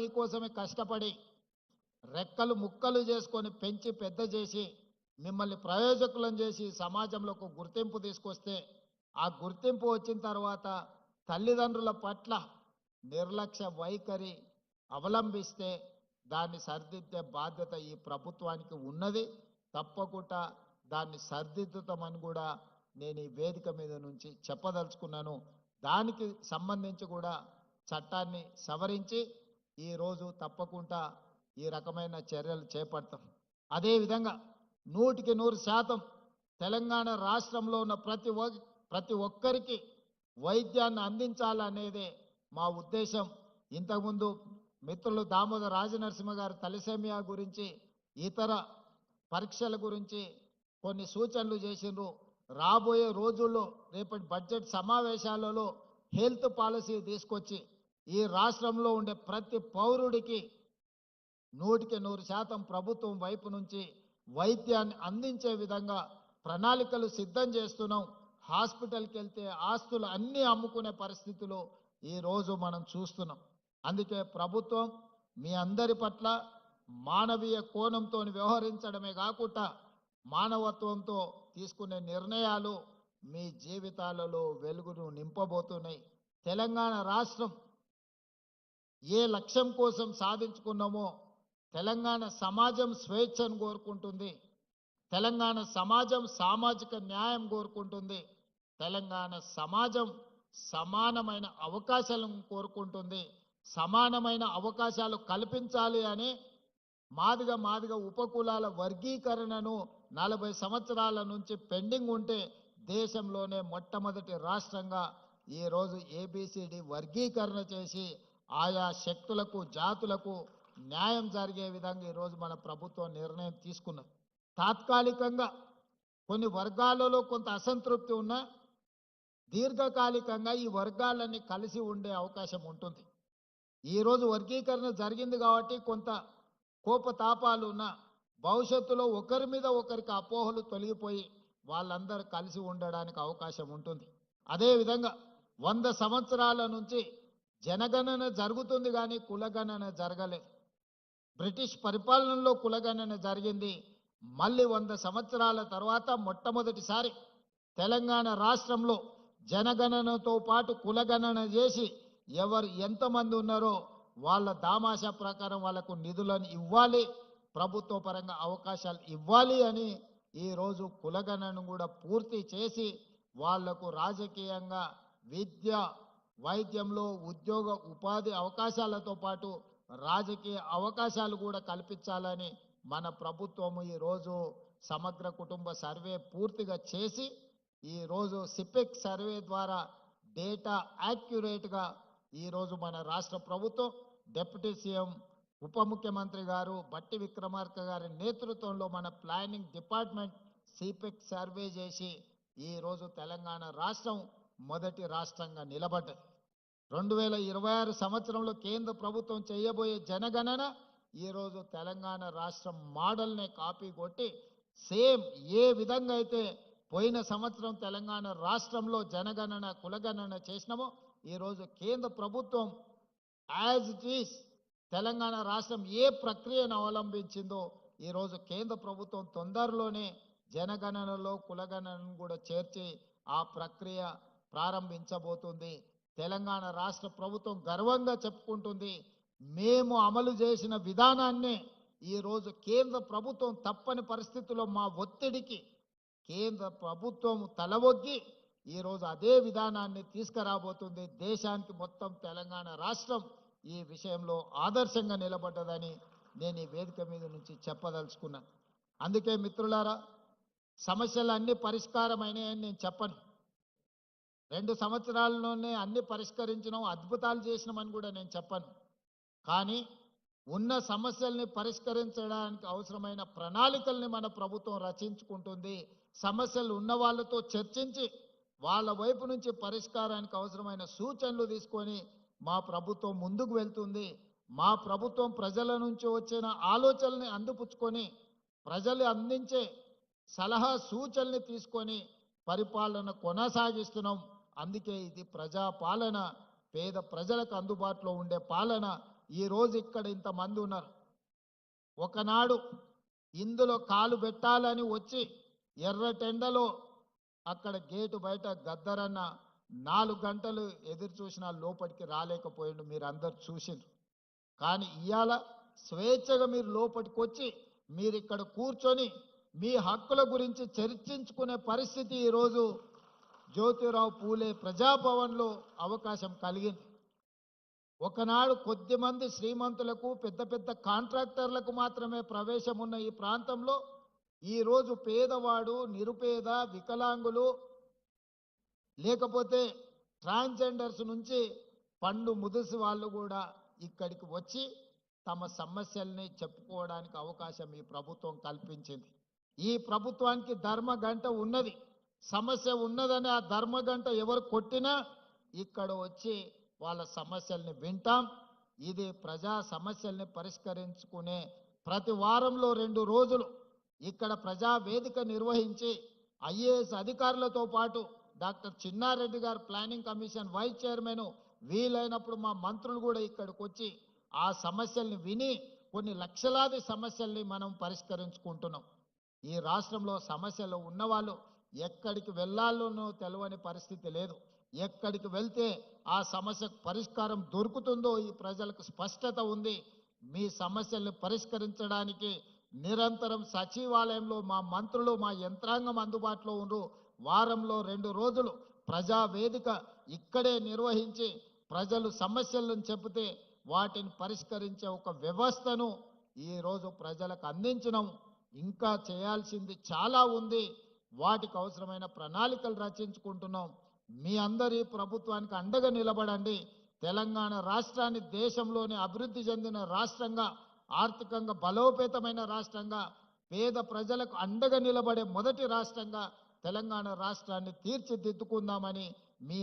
మీకోసమే కష్టపడి రెక్కలు ముక్కలు చేసుకొని పెంచి పెద్ద చేసి మిమ్మల్ని ప్రయోజకులను చేసి సమాజంలో ఒక గుర్తింపు తీసుకొస్తే ఆ గుర్తింపు వచ్చిన తర్వాత తల్లిదండ్రుల పట్ల నిర్లక్ష్య వైఖరి అవలంబిస్తే దాన్ని సరిదిద్దే బాధ్యత ఈ ప్రభుత్వానికి ఉన్నది. తప్పకుండా దాన్ని సరిదిద్దుతామని కూడా నేను ఈ వేదిక మీద నుంచి చెప్పదలుచుకున్నాను. దానికి సంబంధించి కూడా చట్టాన్ని సవరించి ఈరోజు తప్పకుండా ఈ రకమైన చర్యలు చేపడతాం. అదేవిధంగా 100% తెలంగాణ రాష్ట్రంలో ఉన్న ప్రతి ఒక్కరికి వైద్యాన్ని అందించాలనేదే మా ఉద్దేశం. ఇంతకుముందు మిత్రులు దామోదర్ రాజనరసింహ గారు తలసేమియా గురించి ఇతర పరీక్షల గురించి కొన్ని సూచనలు చేసిండ్రు. రాబోయే రోజుల్లో రేపటి బడ్జెట్ సమావేశాలలో హెల్త్ పాలసీ తీసుకొచ్చి ఈ రాష్ట్రంలో ఉండే ప్రతి పౌరుడికి 100% ప్రభుత్వం వైపు నుంచి వైద్యాన్ని అందించే విధంగా ప్రణాళికలు సిద్ధం చేస్తున్నాం. హాస్పిటల్కి వెళ్తే ఆస్తులు అన్నీ అమ్ముకునే పరిస్థితులు ఈరోజు మనం చూస్తున్నాం. అందుకే ప్రభుత్వం మీ అందరి పట్ల మానవీయ కోణంతో వ్యవహరించడమే కాకుండా మానవత్వంతో తీసుకునే నిర్ణయాలు మీ జీవితాలలో వెలుగును నింపబోతున్నాయి. తెలంగాణ రాష్ట్రం ఏ లక్ష్యం కోసం సాధించుకున్నామో తెలంగాణ సమాజం స్వేచ్ఛను కోరుకుంటుంది. తెలంగాణ సమాజం సామాజిక న్యాయం కోరుకుంటుంది. తెలంగాణ సమాజం సమానమైన అవకాశాలను కోరుకుంటుంది. సమానమైన అవకాశాలు కల్పించాలి అని మాదిగ ఉపకులాల వర్గీకరణను 40 సంవత్సరాల నుంచి పెండింగ్ ఉంటే దేశంలోనే మొట్టమొదటి రాష్ట్రంగా ఈరోజు ABCD వర్గీకరణ చేసి ఆయా శక్తులకు జాతులకు న్యాయం జరిగే విధంగా ఈరోజు మన ప్రభుత్వం నిర్ణయం తీసుకున్నది. తాత్కాలికంగా కొన్ని వర్గాలలో కొంత అసంతృప్తి ఉన్నా దీర్ఘకాలికంగా ఈ వర్గాలన్నీ కలిసి ఉండే అవకాశం ఉంటుంది. ఈరోజు వర్గీకరణ జరిగింది కాబట్టి కొంత కోపతాపాలు ఉన్న భవిష్యత్తులో ఒకరి మీద ఒకరికి అపోహలు తొలగిపోయి వాళ్ళందరూ కలిసి ఉండడానికి అవకాశం ఉంటుంది. అదేవిధంగా 100 సంవత్సరాల నుంచి జనగణన జరుగుతుంది కానీ కులగణన జరగలేదు. బ్రిటిష్ పరిపాలనలో కులగణన జరిగింది. మళ్ళీ 100 సంవత్సరాల తర్వాత మొట్టమొదటిసారి తెలంగాణ రాష్ట్రంలో జనగణనతో పాటు కులగణన చేసి ఎవరు ఎంతమంది ఉన్నారో వాళ్ళ దామాషా ప్రకారం వాళ్ళకు నిధులను ఇవ్వాలి, ప్రభుత్వ పరంగా అవకాశాలు ఇవ్వాలి అని ఈరోజు కులగణను కూడా పూర్తి చేసి వాళ్లకు రాజకీయంగా విద్య వైద్యంలో ఉద్యోగ ఉపాధి అవకాశాలతో పాటు రాజకీయ అవకాశాలు కూడా కల్పించాలని మన ప్రభుత్వము ఈరోజు సమగ్ర కుటుంబ సర్వే పూర్తిగా చేసి ఈరోజు సిపెక్ సర్వే ద్వారా డేటా యాక్యురేట్గా ఈరోజు మన రాష్ట్ర ప్రభుత్వం డిప్యూటీ సీఎం ఉప ముఖ్యమంత్రి గారు బట్టి విక్రమార్క గారి నేతృత్వంలో మన ప్లానింగ్ డిపార్ట్మెంట్ సిపెక్ సర్వే చేసి ఈరోజు తెలంగాణ రాష్ట్రం మొదటి రాష్ట్రంగా నిలబడ్డది. 2026 సంవత్సరంలో కేంద్ర ప్రభుత్వం చేయబోయే జనగణన ఈరోజు తెలంగాణ రాష్ట్రం మోడల్నే కాపీ కొట్టి సేమ్ ఏ విధంగా అయితే పోయిన సంవత్సరం తెలంగాణ రాష్ట్రంలో జనగణన కులగణన చేసినామో ఈరోజు కేంద్ర ప్రభుత్వం యాజ్ ఇట్ ఈస్ తెలంగాణ రాష్ట్రం ఏ ప్రక్రియను అవలంబించిందో ఈరోజు కేంద్ర ప్రభుత్వం తొందరలోనే జనగణనలో కులగణనను కూడా చేర్చి ఆ ప్రక్రియ ప్రారంభించబోతుంది. తెలంగాణ రాష్ట్ర ప్రభుత్వం గర్వంగా చెప్పుకుంటుంది, మేము అమలు చేసిన విధానాన్నే ఈరోజు కేంద్ర ప్రభుత్వం తప్పని పరిస్థితుల్లో మా ఒత్తిడికి కేంద్ర ప్రభుత్వం తలవొగ్గి ఈరోజు అదే విధానాన్ని తీసుకురాబోతుంది. దేశానికి మొత్తం తెలంగాణ రాష్ట్రం ఈ విషయంలో ఆదర్శంగా నిలబడ్డదని నేను ఈ వేదిక మీద నుంచి చెప్పదలుచుకున్నాను. అందుకే మిత్రులారా, సమస్యలు అన్ని పరిష్కారమైనాయని నేను చెప్పను. 2 సంవత్సరాల్లోనే అన్ని పరిష్కరించినాం, అద్భుతాలు చేసినామని కూడా నేను చెప్పను. కానీ ఉన్న సమస్యల్ని పరిష్కరించడానికి అవసరమైన ప్రణాళికల్ని మన ప్రభుత్వం రచించుకుంటుంది. సమస్యలు ఉన్న వాళ్ళతో చర్చించి వాళ్ళ వైపు నుంచి పరిష్కారానికి అవసరమైన సూచనలు తీసుకొని మా ప్రభుత్వం ముందుకు వెళ్తుంది. మా ప్రభుత్వం ప్రజల నుంచి వచ్చిన ఆలోచనల్ని అందిపుచ్చుకొని ప్రజలు అందించే సలహా సూచనల్ని తీసుకొని పరిపాలన కొనసాగిస్తున్నాం. అందుకే ఇది ప్రజాపాలన, పేద ప్రజలకు అందుబాటులో ఉండే పాలన. ఈరోజు ఇక్కడ ఇంతమంది ఉన్నారు. ఒకనాడు ఇందులో కాలు పెట్టాలని వచ్చి ఎర్రటెండలో అక్కడ గేటు బయట గద్దరన్న 4 గంటలు ఎదురు చూసినా లోపలికి రాలేకపోయిండు. మీరు అందరు చూసిండ్రు. కానీ ఇవాళ స్వేచ్ఛగా మీరు లోపలికి వచ్చి మీరు ఇక్కడ కూర్చొని మీ హక్కుల గురించి చర్చించుకునే పరిస్థితి ఈరోజు జ్యోతిరావు పూలే ప్రజాభవన్లో అవకాశం కలిగింది. ఒకనాడు కొద్దిమంది శ్రీమంతులకు పెద్ద పెద్ద కాంట్రాక్టర్లకు మాత్రమే ప్రవేశం ఉన్న ఈ ప్రాంతంలో ఈరోజు పేదవాడు, నిరుపేద, వికలాంగులు, లేకపోతే ట్రాన్స్జెండర్స్ నుంచి పండు ముదుసు వాళ్ళు కూడా ఇక్కడికి వచ్చి తమ సమస్యల్ని చెప్పుకోవడానికి అవకాశం ఈ ప్రభుత్వం కల్పించింది. ఈ ప్రభుత్వానికి ధర్మగంట ఉన్నది. సమస్య ఉన్నదని ఆ ధర్మగంట ఎవరు కొట్టినా ఇక్కడ వచ్చి వాళ్ళ సమస్యల్ని వింటాం. ఇది ప్రజా సమస్యల్ని పరిష్కరించుకునే ప్రతి వారంలో 2 రోజులు ఇక్కడ ప్రజా వేదిక నిర్వహించి ఐఏఎస్ అధికారులతో పాటు డాక్టర్ చిన్నారెడ్డి గారు ప్లానింగ్ కమిషన్ వైస్ చైర్మన్, వీలైనప్పుడు మా మంత్రులు కూడా ఇక్కడికి వచ్చి ఆ సమస్యల్ని విని కొన్ని లక్షలాది సమస్యల్ని మనం పరిష్కరించుకుంటున్నాం. ఈ రాష్ట్రంలో సమస్యలు ఉన్నవాళ్ళు ఎక్కడికి వెళ్ళాలోనో తెలియని పరిస్థితి లేదు. ఎక్కడికి వెళ్తే ఆ సమస్యకు పరిష్కారం దొరుకుతుందో ఈ ప్రజలకు స్పష్టత ఉంది. మీ సమస్యల్ని పరిష్కరించడానికి నిరంతరం సచివాలయంలో మా మంత్రులు, మా యంత్రాంగం అందుబాటులో ఉండు. వారంలో 2 రోజులు ప్రజా వేదిక ఇక్కడే నిర్వహించి ప్రజలు సమస్యలను చెబితే వాటిని పరిష్కరించే ఒక వ్యవస్థను ఈరోజు ప్రజలకు అందించినాం. ఇంకా చేయాల్సింది చాలా ఉంది. వాటికి అవసరమైన ప్రణాళికలు రచించుకుంటున్నాం. మీ అందరి ప్రభుత్వానికి అండగా నిలబడండి. తెలంగాణ రాష్ట్రాన్ని దేశంలోనే అభివృద్ధి చెందిన రాష్ట్రంగా, ఆర్థికంగా బలోపేతమైన రాష్ట్రంగా, పేద ప్రజలకు అండగా నిలబడే మొదటి రాష్ట్రంగా తెలంగాణ రాష్ట్రాన్ని తీర్చిదిద్దుకుందామని మీ